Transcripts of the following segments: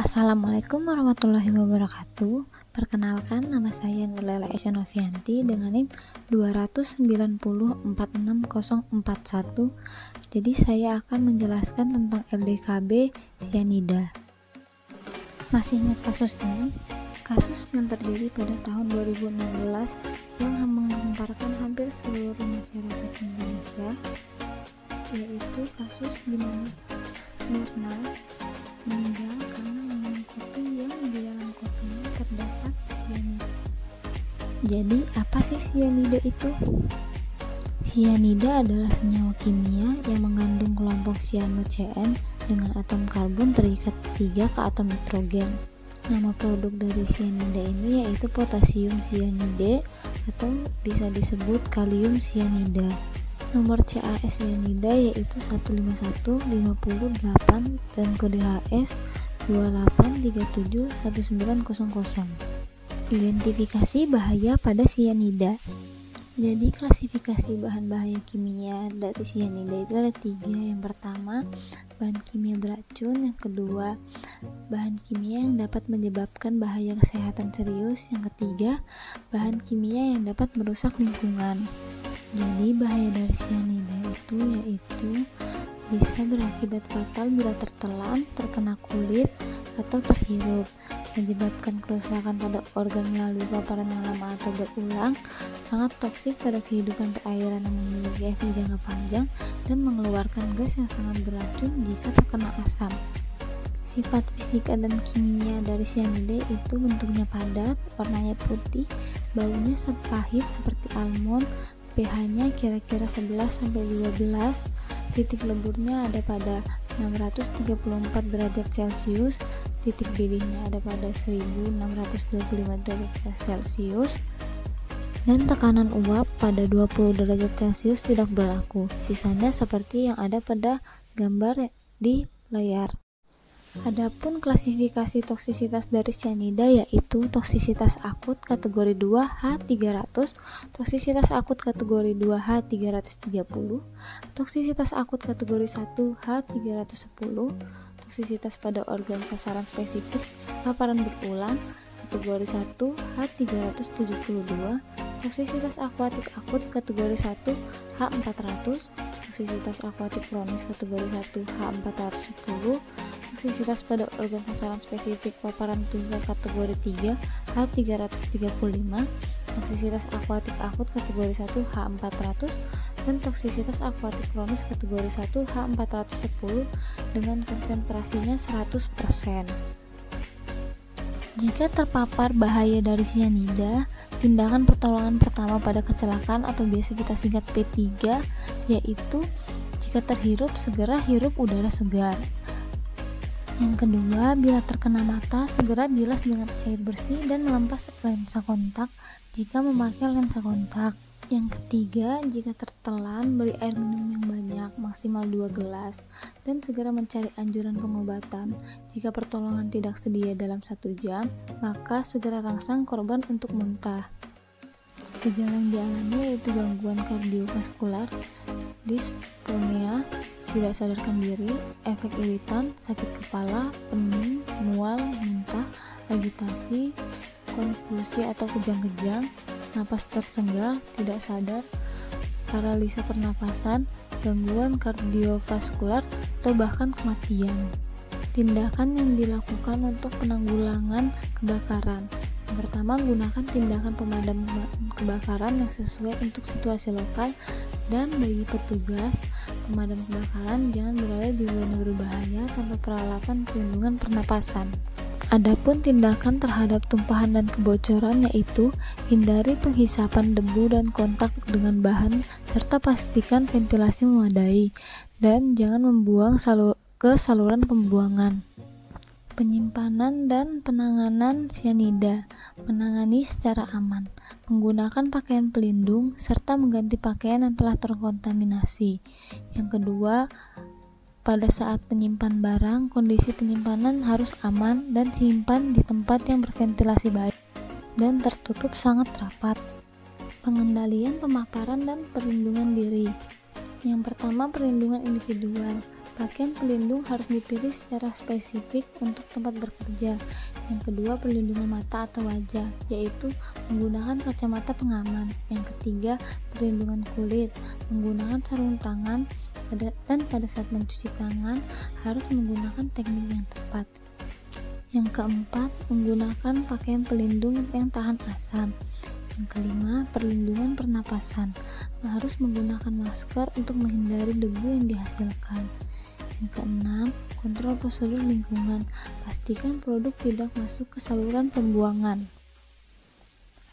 Assalamualaikum warahmatullahi wabarakatuh. Perkenalkan, nama saya Nurlela Esyanovianti dengan NIM 290464041. Jadi saya akan menjelaskan tentang LDKB cyanida. Masih ingat kasus ini? Kasus yang terjadi pada tahun 2016 yang menggemparkan hampir seluruh masyarakat Indonesia, yaitu kasus di mana Mirna meninggal karena minum kopi yang di dalam kopinya terdapat cyanida. Jadi apa sih cyanida itu? Cyanida adalah senyawa kimia yang mengandung kelompok cyano-CN dengan atom karbon terikat 3 ke atom nitrogen. Nama produk dari cyanida ini yaitu potasium cyanide atau bisa disebut kalium cyanida. Nomor CAS cyanida yaitu 15158 dan kode HS 28371900. Identifikasi bahaya pada cyanida. Jadi klasifikasi bahan bahaya kimia dari cyanida itu ada 3. Yang pertama, bahan kimia beracun. Yang kedua, bahan kimia yang dapat menyebabkan bahaya kesehatan serius. Yang ketiga, bahan kimia yang dapat merusak lingkungan. Jadi bahaya dari cyanida itu yaitu bisa berakibat fatal bila tertelan, terkena kulit, atau terhirup, menyebabkan kerusakan pada organ melalui paparan yang lama atau berulang, sangat toksik pada kehidupan perairan yang memiliki efek jangka panjang, dan mengeluarkan gas yang sangat beracun jika terkena asam. Sifat fisika dan kimia dari cyanida itu bentuknya padat, warnanya putih, baunya pahit seperti almond, pH-nya kira-kira 11-12, titik leburnya ada pada 634 derajat Celcius, titik didihnya ada pada 1625 derajat Celcius, dan tekanan uap pada 20 derajat Celcius tidak berlaku. Sisanya seperti yang ada pada gambar di layar. Adapun klasifikasi toksisitas dari cyanida yaitu toksisitas akut kategori 2 H300, toksisitas akut kategori 2 H330, toksisitas akut kategori 1 H310, toksisitas pada organ sasaran spesifik paparan berulang kategori 1 H372, toksisitas akuatik akut kategori 1 H400, toksisitas akuatik kronis kategori 1 H410, toksisitas pada organ sasaran spesifik paparan tunggal kategori 3 H335, toksisitas akuatik akut kategori 1 H400, dan toksisitas akuatik kronis kategori 1 H410 dengan konsentrasinya 100%. Jika terpapar bahaya dari cyanida, tindakan pertolongan pertama pada kecelakaan atau biasa kita singkat P3 yaitu jika terhirup, segera hirup udara segar. Yang kedua, bila terkena mata, segera bilas dengan air bersih dan melempas lensa kontak jika memakai lensa kontak. Yang ketiga, jika tertelan, beri air minum yang banyak, maksimal 2 gelas, dan segera mencari anjuran pengobatan. Jika pertolongan tidak sedia dalam 1 jam, maka segera rangsang korban untuk muntah. Gejala yang dialami yaitu gangguan kardiovaskular, dyspnea, tidak sadarkan diri, efek iritan, sakit kepala, pening, mual, muntah, agitasi, konfusi atau kejang-kejang, napas tersenggal, tidak sadar, paralisa pernapasan, gangguan kardiovaskular, atau bahkan kematian. Tindakan yang dilakukan untuk penanggulangan kebakaran. Yang pertama, gunakan tindakan pemadam kebakaran yang sesuai untuk situasi lokal, dan bagi petugas pemadam kebakaran jangan berada di zona berbahaya tanpa peralatan perlindungan pernapasan. Adapun tindakan terhadap tumpahan dan kebocoran yaitu hindari penghisapan debu dan kontak dengan bahan serta pastikan ventilasi memadai, dan jangan membuang ke saluran pembuangan. Penyimpanan dan penanganan cyanida. Menangani secara aman, menggunakan pakaian pelindung serta mengganti pakaian yang telah terkontaminasi. Yang kedua, pada saat penyimpan barang, kondisi penyimpanan harus aman dan simpan di tempat yang berventilasi baik dan tertutup sangat rapat. Pengendalian pemaparan dan perlindungan diri. Yang pertama, perlindungan individual. Pakaian pelindung harus dipilih secara spesifik untuk tempat bekerja. Yang kedua, perlindungan mata atau wajah, yaitu menggunakan kacamata pengaman. Yang ketiga, perlindungan kulit, menggunakan sarung tangan, dan pada saat mencuci tangan harus menggunakan teknik yang tepat. Yang keempat, menggunakan pakaian pelindung yang tahan asam. Yang kelima, perlindungan pernapasan, harus menggunakan masker untuk menghindari debu yang dihasilkan. Yang keenam, kontrol prosedur lingkungan, pastikan produk tidak masuk ke saluran pembuangan.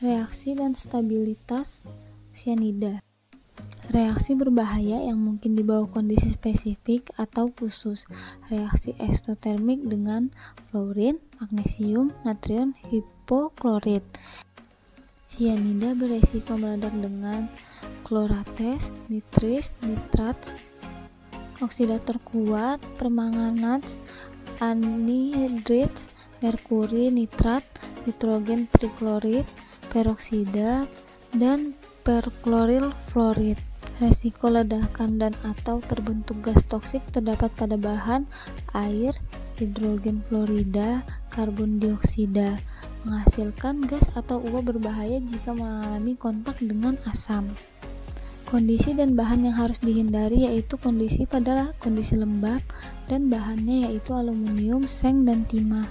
Reaksi dan stabilitas sianida. Reaksi berbahaya yang mungkin dibawa kondisi spesifik atau khusus. Reaksi eksotermik dengan fluorin, magnesium, natrium hipoklorit. Sianida beresiko meledak dengan klorates, nitris, nitrats, oksidator kuat, permanganats, anhidrits, merkuri nitrat, nitrogen triklorid, peroksida, dan perkloril fluorid. Resiko ledakan dan atau terbentuk gas toksik terdapat pada bahan air, hidrogen fluorida, karbon dioksida, menghasilkan gas atau uap berbahaya jika mengalami kontak dengan asam. Kondisi dan bahan yang harus dihindari yaitu kondisi lembab dan bahannya yaitu aluminium, seng, dan timah.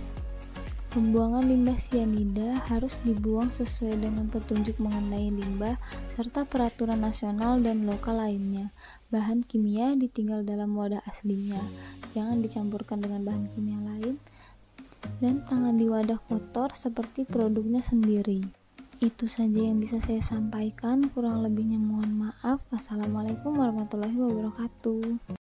Pembuangan limbah sianida harus dibuang sesuai dengan petunjuk mengenai limbah serta peraturan nasional dan lokal lainnya. Bahan kimia ditinggal dalam wadah aslinya, jangan dicampurkan dengan bahan kimia lain, dan tangani wadah kotor seperti produknya sendiri. Itu saja yang bisa saya sampaikan, kurang lebihnya mohon maaf. Wassalamualaikum warahmatullahi wabarakatuh.